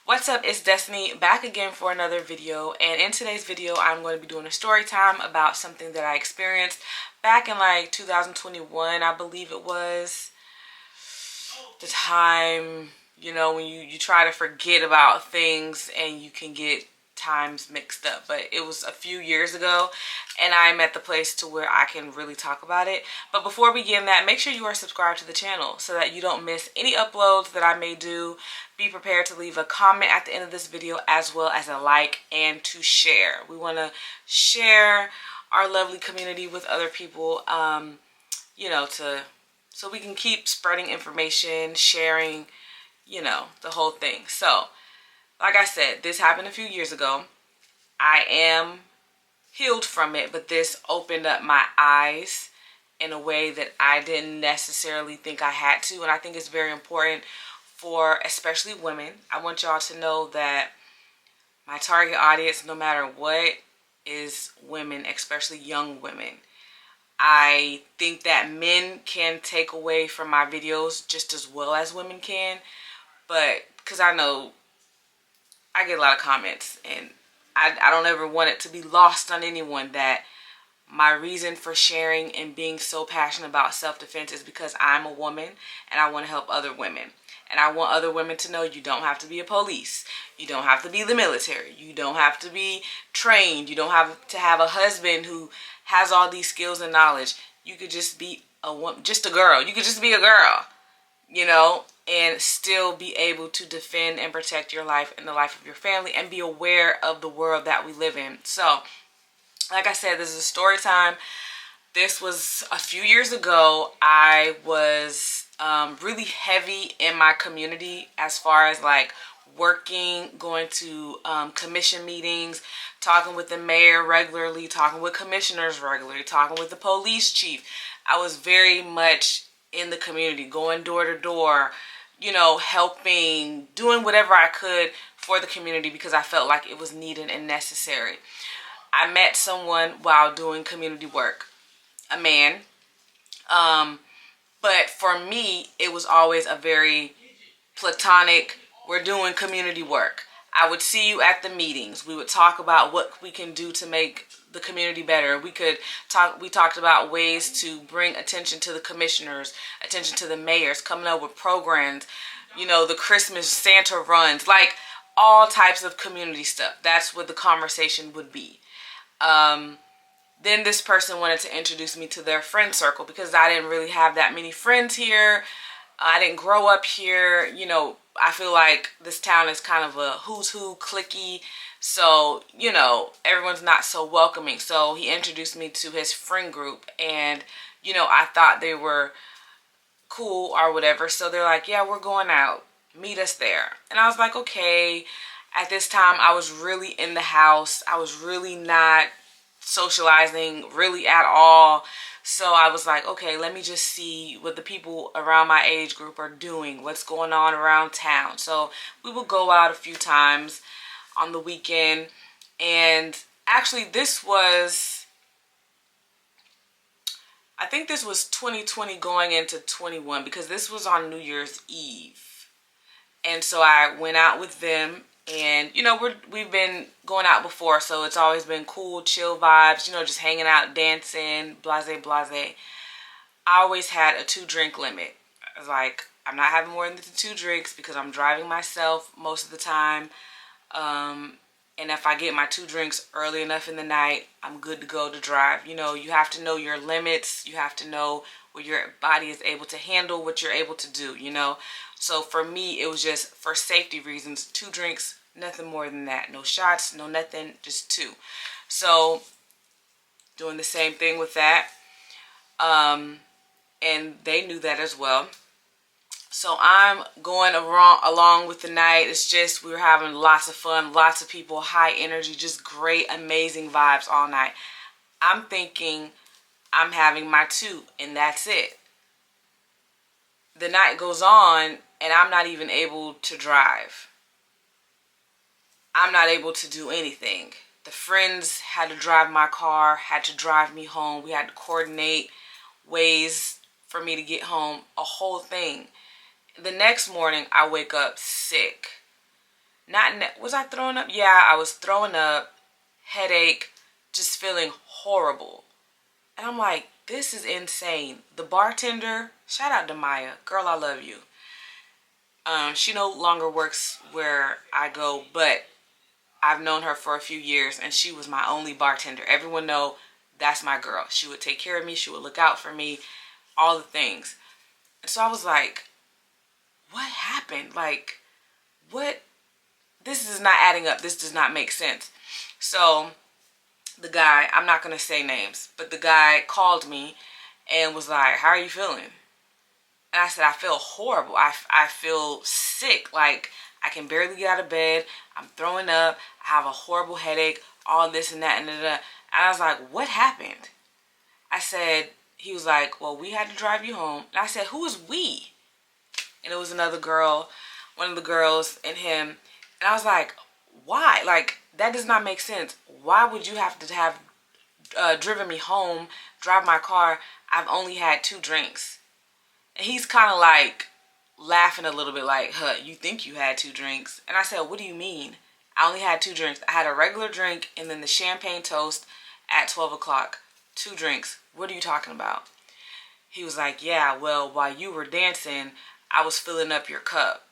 What's up, it's Destiny back again for another video, and in today's video I'm going to be doing a story time about something that I experienced back in like 2021, I believe it was. The time, when you try to forget about things and you can get times mixed up, but it was a few years ago and I'm at the place to where I can really talk about it. But before we begin that, make sure you are subscribed to the channel so that you don't miss any uploads that I may do. Be prepared to leave a comment at the end of this video as well as a like and to share. We want to share our lovely community with other people, so we can keep spreading information, sharing, the whole thing. So, like I said, this happened a few years ago. I am healed from it, but this opened up my eyes in a way that I didn't necessarily think I had to. And I think it's very important for especially women. I want y'all to know that my target audience, no matter what, is women, especially young women. I think that men can take away from my videos just as well as women can, but because I know I get a lot of comments and I don't ever want it to be lost on anyone that my reason for sharing and being so passionate about self-defense is because I'm a woman and I want to help other women. And I want other women to know you don't have to be a police. You don't have to be the military. You don't have to be trained. You don't have to have a husband who has all these skills and knowledge. You could just be a woman, just a girl. You could just be a girl, and still be able to defend and protect your life and the life of your family and be aware of the world that we live in. So, like I said, this is a story time. This was a few years ago. I was really heavy in my community as far as like working, going to commission meetings, talking with the mayor regularly, talking with commissioners regularly, talking with the police chief. I was very much in the community, going door to door, helping, doing whatever I could for the community because I felt like it was needed and necessary. I met someone while doing community work, a man, but for me, it was always a very platonic, we're doing community work. I would see you at the meetings. We would talk about what we can do to make the community better. We talked about ways to bring attention to the commissioners, attention to the mayors, coming up with programs, the Christmas Santa runs, like all types of community stuff. That's what the conversation would be. Then this person wanted to introduce me to their friend circle because I didn't really have that many friends here. I didn't grow up here. I feel like this town is kind of a who's who, cliquey. So, everyone's not so welcoming. So he introduced me to his friend group and, I thought they were cool or whatever. So they're like, yeah, we're going out. Meet us there. And I was like, okay. At this time, I was really in the house. I was really not socializing really at all. So I was like, okay, let me just see what the people around my age group are doing, what's going on around town. So we would go out a few times on the weekend. And actually I think this was 2020 going into 21 because this was on New Year's Eve. And so I went out with them. And, we've been going out before, so it's always been cool, chill vibes, just hanging out, dancing, blase, blase. I always had a 2-drink limit. I was like, I'm not having more than 2 drinks because I'm driving myself most of the time. And if I get my 2 drinks early enough in the night, I'm good to go to drive. You have to know your limits. You have to know what your body is able to handle, what you're able to do, So for me, it was just for safety reasons, 2 drinks, nothing more than that. No shots, no nothing, just 2. So doing the same thing with that. And they knew that as well. So I'm going along with the night. It's just we were having lots of fun, lots of people, high energy, just great, amazing vibes all night. I'm thinking I'm having my 2 and that's it. The night goes on and I'm not even able to drive. I'm not able to do anything. The friends had to drive my car, had to drive me home. We had to coordinate ways for me to get home, a whole thing. The next morning, I wake up sick. Was I throwing up? Yeah, I was throwing up, headache, just feeling horrible. And I'm like, this is insane. The bartender, shout out to Maya, girl, I love you. She no longer works where I go, but I've known her for a few years, and she was my only bartender. Everyone know that's my girl. She would take care of me. She would look out for me, all the things. And so I was like, what happened? Like, what? This is not adding up. This does not make sense. So the guy, I'm not going to say names, but the guy called me and was like, how are you feeling? And I said, I feel horrible. I feel sick. Like, I can barely get out of bed. I'm throwing up. I have a horrible headache, all this and that and da. And I was like, what happened? I said, he was like, well, we had to drive you home. And I said, who is we? And it was another girl, one of the girls and him. And I was like, why? Like, that does not make sense. Why would you have to have driven me home, drive my car? I've only had 2 drinks. And he's kind of like laughing a little bit like, huh, you think you had 2 drinks? And I said, what do you mean? I only had 2 drinks. I had a regular drink and then the champagne toast at 12 o'clock. 2 drinks. What are you talking about? He was like, yeah, well, while you were dancing, I was filling up your cup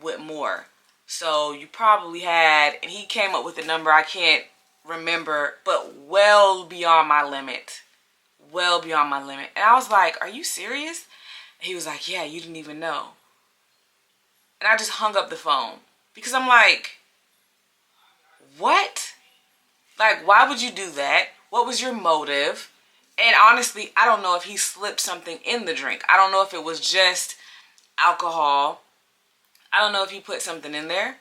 with more. So you probably had, and he came up with a number I can't remember, but well beyond my limit. Well beyond my limit. And I was like, are you serious? And he was like, yeah, you didn't even know. And I just hung up the phone because I'm like, what? Like, why would you do that? What was your motive? And honestly, I don't know if he slipped something in the drink. I don't know if it was just alcohol. I don't know if he put something in there.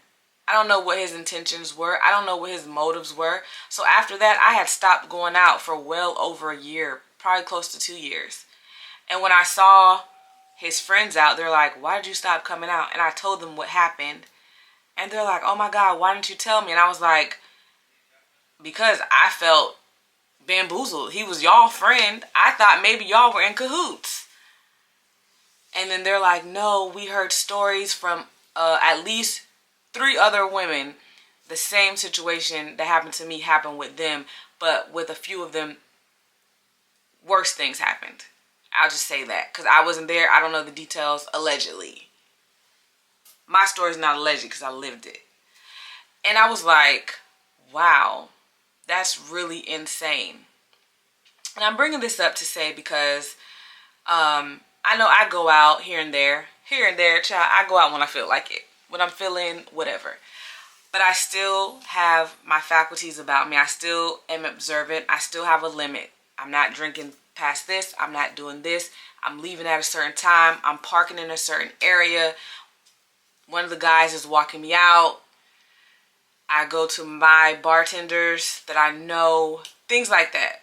I don't know what his intentions were. I don't know what his motives were. So after that, I had stopped going out for well over a year, probably close to 2 years. And when I saw his friends out, they're like, why did you stop coming out? And I told them what happened. And they're like, oh my God, why didn't you tell me? And I was like, because I felt bamboozled. He was y'all friend. I thought maybe y'all were in cahoots. And then they're like, no, we heard stories from at least 3 other women. The same situation that happened to me happened with them, but with a few of them, worse things happened. I'll just say that because I wasn't there. I don't know the details. Allegedly. My story's not alleged because I lived it. And I was like, wow, that's really insane. And I'm bringing this up to say because I know I go out here and there, child. I go out when I feel like it, when I'm feeling whatever. But I still have my faculties about me. I still am observant. I still have a limit. I'm not drinking past this. I'm not doing this. I'm leaving at a certain time. I'm parking in a certain area. One of the guys is walking me out. I go to my bartenders that I know, things like that.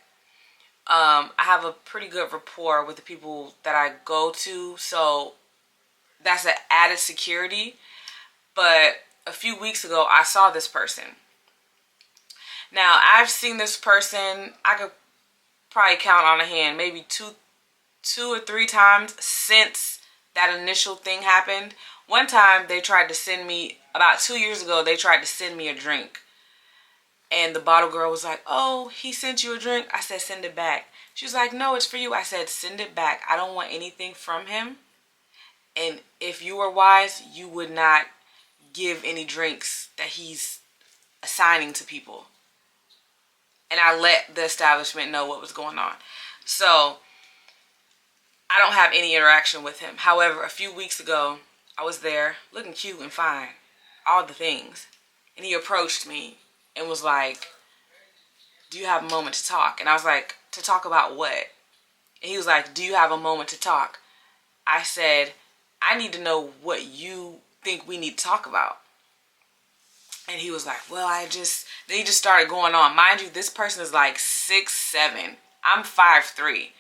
I have a pretty good rapport with the people that I go to, so that's an added security. But a few weeks ago, I saw this person. Now, I've seen this person, I could probably count on a hand, maybe two or three times since that initial thing happened. One time, they tried to send me, about 2 years ago, they tried to send me a drink. And the bottle girl was like, oh, he sent you a drink? I said, send it back. She was like, no, it's for you. I said, send it back. I don't want anything from him. And if you were wise, you would not give any drinks that he's assigning to people. And I let the establishment know what was going on. So I don't have any interaction with him. However, a few weeks ago, I was there looking cute and fine, all the things. And he approached me and was like, do you have a moment to talk? And I was like, to talk about what? And he was like, do you have a moment to talk? I said, I need to know what you think we need to talk about. And he was like, well, then he just started going on. Mind you, this person is like 6'7". I'm 5'3".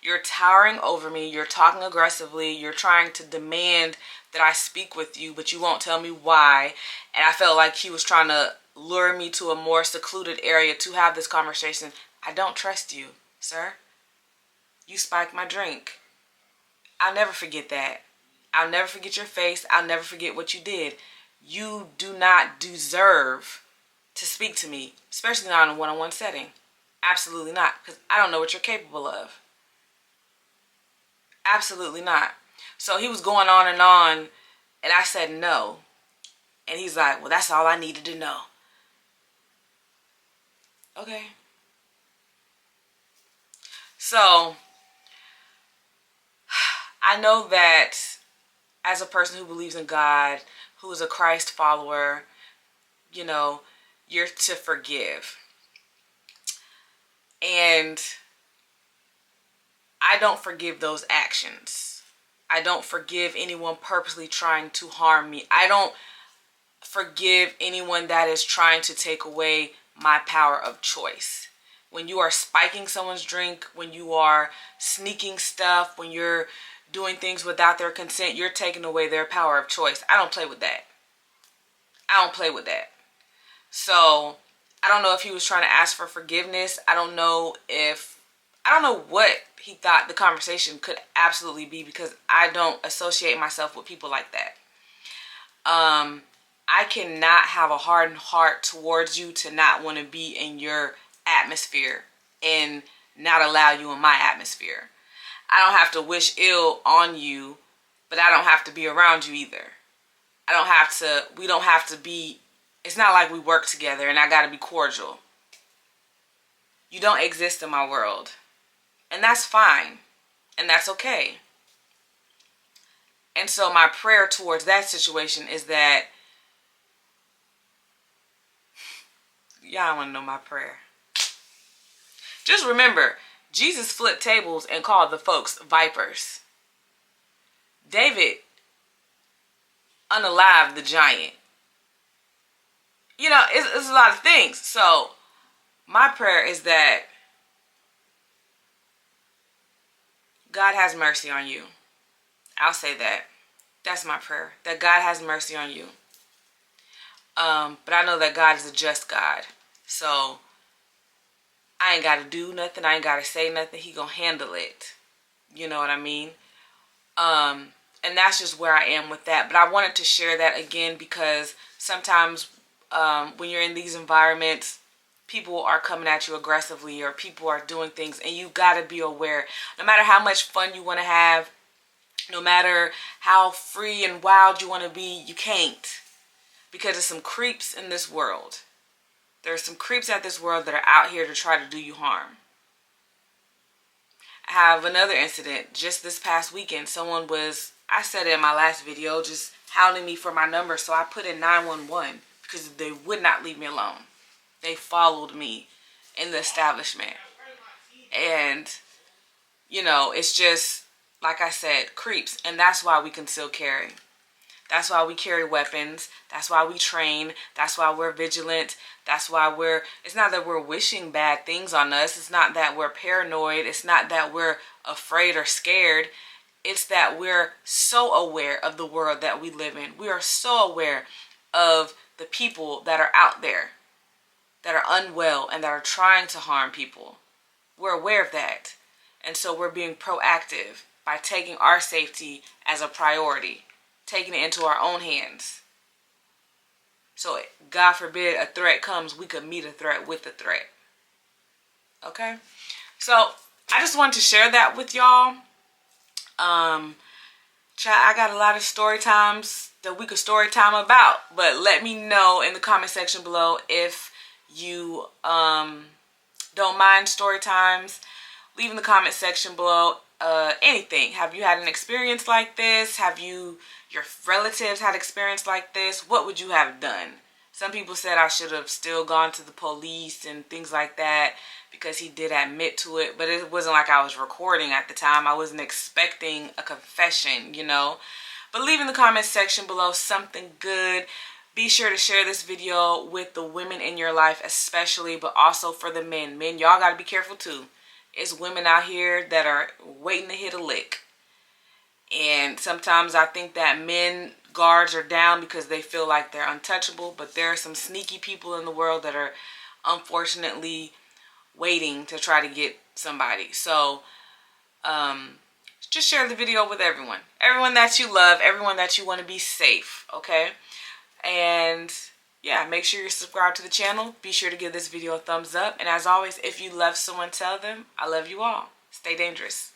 You're towering over me. You're talking aggressively. You're trying to demand that I speak with you, but you won't tell me why. And I felt like he was trying to lure me to a more secluded area to have this conversation. I don't trust you, sir. You spiked my drink. I'll never forget that. I'll never forget your face. I'll never forget what you did. You do not deserve to speak to me, especially not in a one-on-one setting. Absolutely not, because I don't know what you're capable of. Absolutely not. So he was going on, and I said no. And he's like, well, that's all I needed to know. Okay. So I know that as a person who believes in God, who is a Christ follower, you know, you're to forgive. And I don't forgive those actions. I don't forgive anyone purposely trying to harm me. I don't forgive anyone that is trying to take away my power of choice. When you are spiking someone's drink, when you are sneaking stuff, when you're doing things without their consent, you're taking away their power of choice. I don't play with that. I don't play with that. So I don't know if he was trying to ask for forgiveness. I don't know what he thought the conversation could absolutely be, because I don't associate myself with people like that. I cannot have a hardened heart towards you to not want to be in your atmosphere and not allow you in my atmosphere. I don't have to wish ill on you, but I don't have to be around you either. We don't have to be, it's not like we work together and I got to be cordial. You don't exist in my world. And that's fine. And that's okay. And so my prayer towards that situation is that, y'all want to know my prayer. Just remember, Jesus flipped tables and called the folks vipers. David unalived the giant. You know, it's a lot of things. So my prayer is that God has mercy on you. I'll say that. That's my prayer. That God has mercy on you. But I know that God is a just God. So I ain't got to do nothing. I ain't got to say nothing. He gonna handle it. You know what I mean? And that's just where I am with that. But I wanted to share that again because sometimes when you're in these environments, people are coming at you aggressively or people are doing things, and you got to be aware. No matter how much fun you want to have, no matter how free and wild you want to be, you can't. Because there's some creeps in this world. There's some creeps at this world that are out here to try to do you harm. I have another incident just this past weekend. Someone was, I said it in my last video, just hounding me for my number. So I put in 911 because they would not leave me alone. They followed me in the establishment. And, you know, it's just, like I said, creeps. And that's why we conceal carry. That's why we carry weapons. That's why we train. That's why we're vigilant. That's why it's not that we're wishing bad things on us. It's not that we're paranoid. It's not that we're afraid or scared. It's that we're so aware of the world that we live in. We are so aware of the people that are out there, that are unwell and that are trying to harm people. We're aware of that. And so we're being proactive by taking our safety as a priority. Taking it into our own hands. So God forbid a threat comes, we could meet a threat with the threat. Okay? So I just wanted to share that with y'all. I got a lot of story times that we could story time about. But let me know in the comment section below if you don't mind story times. Leave in the comment section below anything. Have you had an experience like this? Have your relatives had experience like this? What would you have done? Some people said I should have still gone to the police and things like that because he did admit to it. But it wasn't like I was recording at the time. I wasn't expecting a confession, you know. But leave in the comment section below something good. Be sure to share this video with the women in your life especially, but also for the men. Men, y'all got to be careful too. It's women out here that are waiting to hit a lick. And sometimes I think that men guards are down because they feel like they're untouchable. But there are some sneaky people in the world that are unfortunately waiting to try to get somebody. So just share the video with everyone. Everyone that you love. Everyone that you want to be safe. Okay? And yeah, make sure you're subscribed to the channel. Be sure to give this video a thumbs up. And as always, if you love someone, tell them I love you all. Stay dangerous.